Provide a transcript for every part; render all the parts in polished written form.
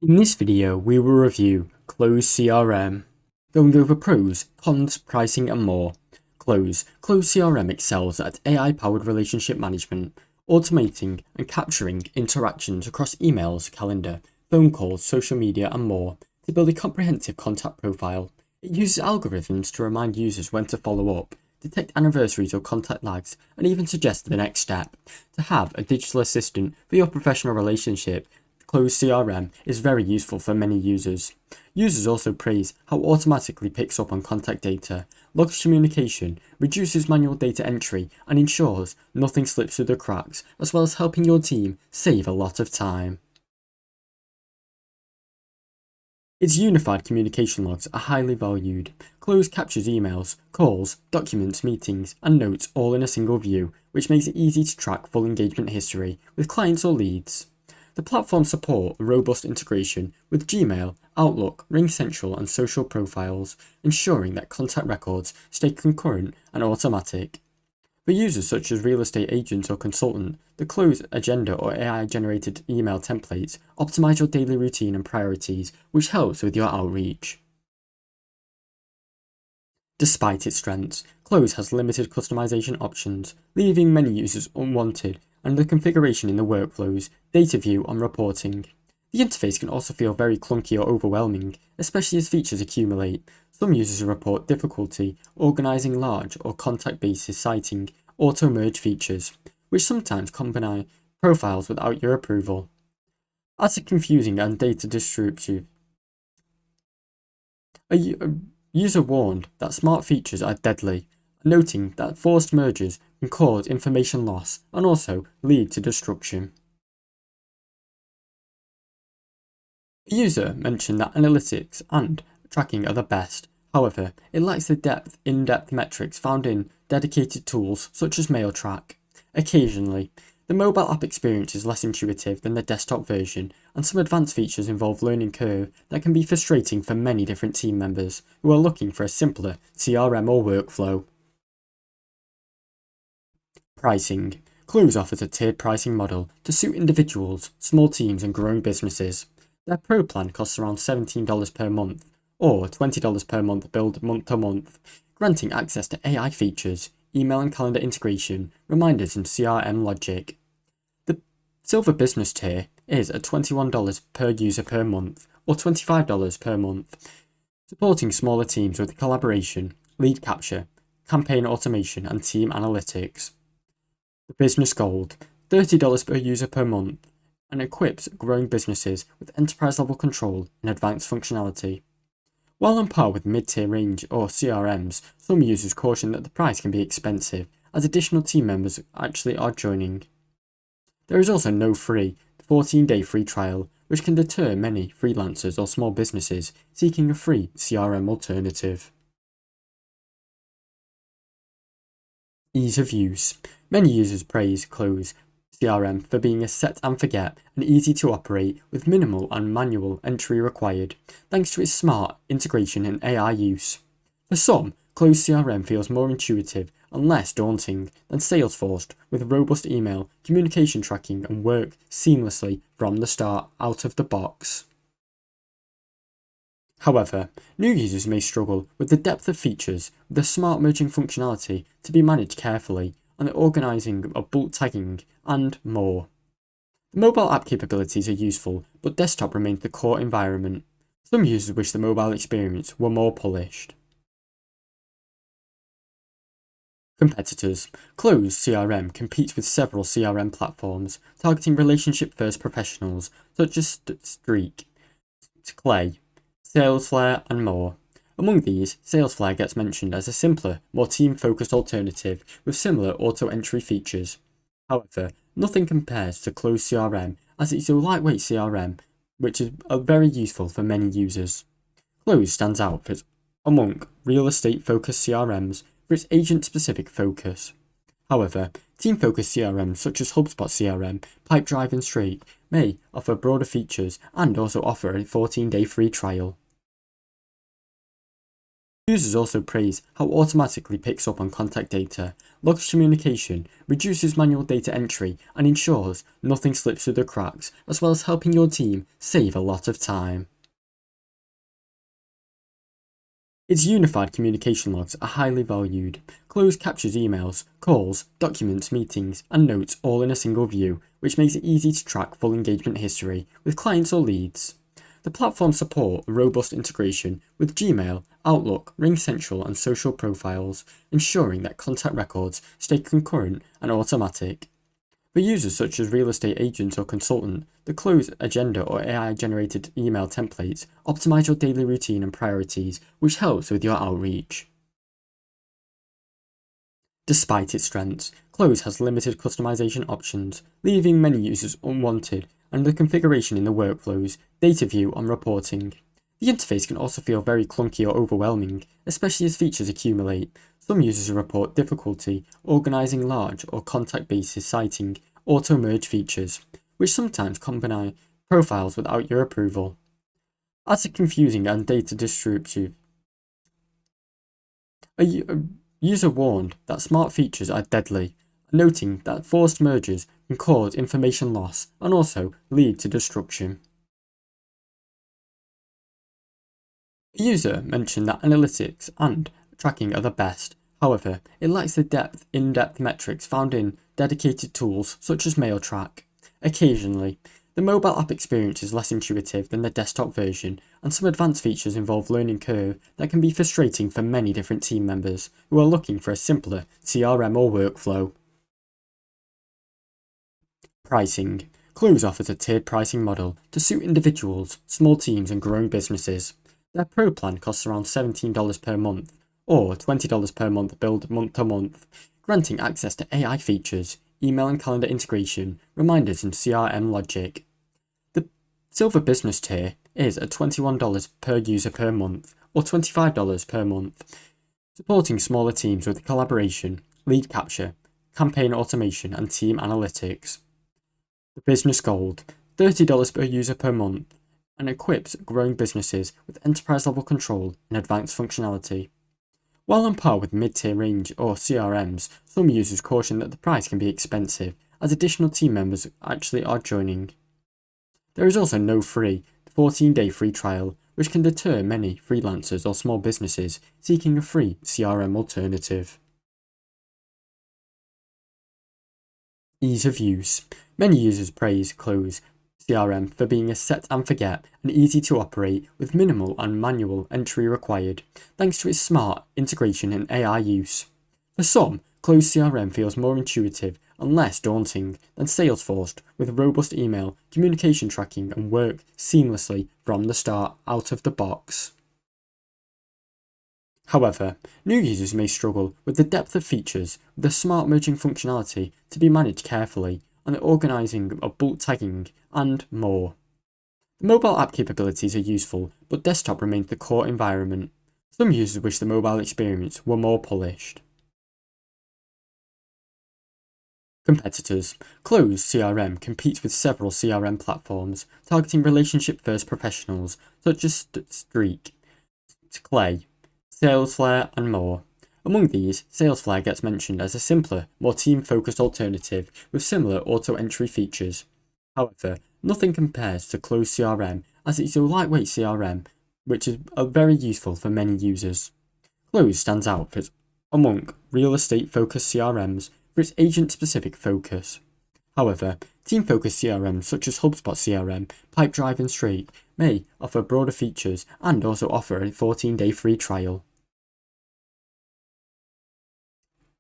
In this video, we will review Cloze CRM, going over pros, cons, pricing and more. Cloze CRM excels at AI-powered relationship management, automating and capturing interactions across emails, calendar, phone calls, social media and more to build a comprehensive contact profile. It uses algorithms to remind users when to follow up, detect anniversaries or contact lags, and even suggest the next step. To have a digital assistant for your professional relationship, Cloze CRM is very useful for many users. Users also praise how it automatically picks up on contact data, logs communication, reduces manual data entry, and ensures nothing slips through the cracks, as well as helping your team save a lot of time. Its unified communication logs are highly valued. Cloze captures emails, calls, documents, meetings, and notes all in a single view, which makes it easy to track full engagement history with clients or leads. The platform supports robust integration with Gmail, Outlook, RingCentral and social profiles, ensuring that contact records stay concurrent and automatic. For users such as real estate agents or consultant, the Cloze Agenda or AI-generated email templates optimize your daily routine and priorities, which helps with your outreach. Despite its strengths, Cloze has limited customization options, leaving many users unwanted, and the configuration in the workflows, data view and reporting. The interface can also feel very clunky or overwhelming, especially as features accumulate. Some users report difficulty organizing large or contact bases citing auto-merge features, which sometimes combine profiles without your approval. As a confusing and data destructive, a user warned that smart features are deadly, noting that forced mergers can cause information loss and also lead to destruction. A user mentioned that analytics and tracking are the best. However, it lacks the in-depth metrics found in dedicated tools such as MailTrack. Occasionally, the mobile app experience is less intuitive than the desktop version, and some advanced features involve learning curve that can be frustrating for many different team members who are looking for a simpler CRM or workflow. Pricing. Cloze offers a tiered pricing model to suit individuals, small teams and growing businesses. Their Pro plan costs around $17 per month, or $20 per month billed month to month, granting access to AI features, email and calendar integration, reminders and CRM logic. The Silver Business tier is at $21 per user per month, or $25 per month, supporting smaller teams with collaboration, lead capture, campaign automation and team analytics. The Business Gold, $30 per user per month, and equips growing businesses with enterprise-level control and advanced functionality. While on par with mid-tier range or CRMs, some users caution that the price can be expensive, as additional team members actually are joining. There is also no free 14-day free trial, which can deter many freelancers or small businesses seeking a free CRM alternative. Ease of use. Many users praise Cloze CRM for being a set and forget and easy to operate with minimal and manual entry required, thanks to its smart integration and AI use. For some, Cloze CRM feels more intuitive and less daunting than Salesflare, with robust email, communication tracking and work seamlessly from the start out of the box. However, new users may struggle with the depth of features, with the smart merging functionality to be managed carefully, and the organising of bulk tagging, and more. The mobile app capabilities are useful, but desktop remains the core environment. Some users wish the mobile experience were more polished. Competitors. Cloze CRM competes with several CRM platforms, targeting relationship-first professionals such as Streak, Clay, Salesflare and more. Among these, Salesflare gets mentioned as a simpler, more team-focused alternative with similar auto-entry features. However, nothing compares to Cloze CRM, as it's a lightweight CRM, which is very useful for many users. Cloze stands out among real estate-focused CRMs for its agent-specific focus. However, team-focused CRMs such as HubSpot CRM, Pipedrive and Streak may offer broader features and also offer a 14-day free trial. Users also praise how it automatically picks up on contact data, logs communication, reduces manual data entry, and ensures nothing slips through the cracks, as well as helping your team save a lot of time. Its unified communication logs are highly valued. Cloze captures emails, calls, documents, meetings, and notes all in a single view, which makes it easy to track full engagement history with clients or leads. The platform supports a robust integration with Gmail, Outlook, RingCentral, and social profiles, ensuring that contact records stay concurrent and automatic. For users such as real estate agents or consultant, the Cloze Agenda or AI-generated email templates optimize your daily routine and priorities, which helps with your outreach. Despite its strengths, Cloze has limited customization options, leaving many users unwanted, and the configuration in the workflows, data view, and reporting. The interface can also feel very clunky or overwhelming, especially as features accumulate. Some users report difficulty organizing large or contact-basis citing auto-merge features, which sometimes combine profiles without your approval. As a confusing and data destructive, a user warned that smart features are deadly, noting that forced merges can cause information loss and also lead to destruction. A user mentioned that analytics and tracking are the best. However, it lacks the in-depth metrics found in dedicated tools such as MailTrack. Occasionally, the mobile app experience is less intuitive than the desktop version, and some advanced features involve learning curve that can be frustrating for many different team members who are looking for a simpler CRM or workflow. Pricing. Cloze offers a tiered pricing model to suit individuals, small teams, and growing businesses. Their Pro plan costs around $17 per month, or $20 per month billed month to month, granting access to AI features, email and calendar integration, reminders, and CRM logic. The Silver Business tier is at $21 per user per month, or $25 per month, supporting smaller teams with collaboration, lead capture, campaign automation, and team analytics. The Business Gold, $30 per user per month, and equips growing businesses with enterprise-level control and advanced functionality. While on par with mid-tier range or CRMs, some users caution that the price can be expensive, as additional team members actually are joining. There is also no free 14-day free trial, which can deter many freelancers or small businesses seeking a free CRM alternative. Ease of use. Many users praise Cloze CRM for being a set and forget and easy to operate with minimal and manual entry required, thanks to its smart integration and AI use. For some, Cloze CRM feels more intuitive and less daunting than Salesforce, with robust email, communication tracking, and work seamlessly from the start out of the box. However, new users may struggle with the depth of features, with the smart merging functionality to be managed carefully, and the organising of bulk tagging, and more. The mobile app capabilities are useful, but desktop remains the core environment. Some users wish the mobile experience were more polished. Competitors. Cloze CRM competes with several CRM platforms, targeting relationship-first professionals such as Streak, Clay, Salesflare, and more. Among these, Salesflare gets mentioned as a simpler, more team-focused alternative with similar auto-entry features. However, nothing compares to Cloze CRM, as it's a lightweight CRM, which is very useful for many users. Cloze stands out among real estate-focused CRMs for its agent-specific focus. However, team-focused CRMs such as HubSpot CRM, Pipedrive, and Streak may offer broader features and also offer a 14-day free trial.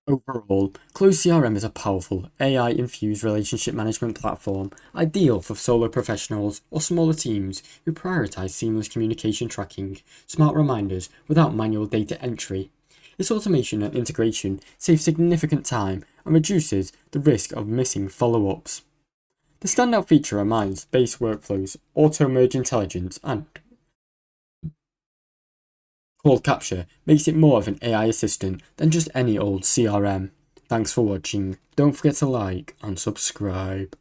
Overall, Cloze CRM is a powerful, AI-infused relationship management platform, ideal for solo professionals or smaller teams who prioritize seamless communication tracking, smart reminders without manual data entry. Its automation and integration saves significant time and reduces the risk of missing follow-ups. The standout feature reminds base workflows, auto-merge intelligence, and call capture makes it more of an AI assistant than just any old CRM. Thanks for watching. Don't forget to like and subscribe.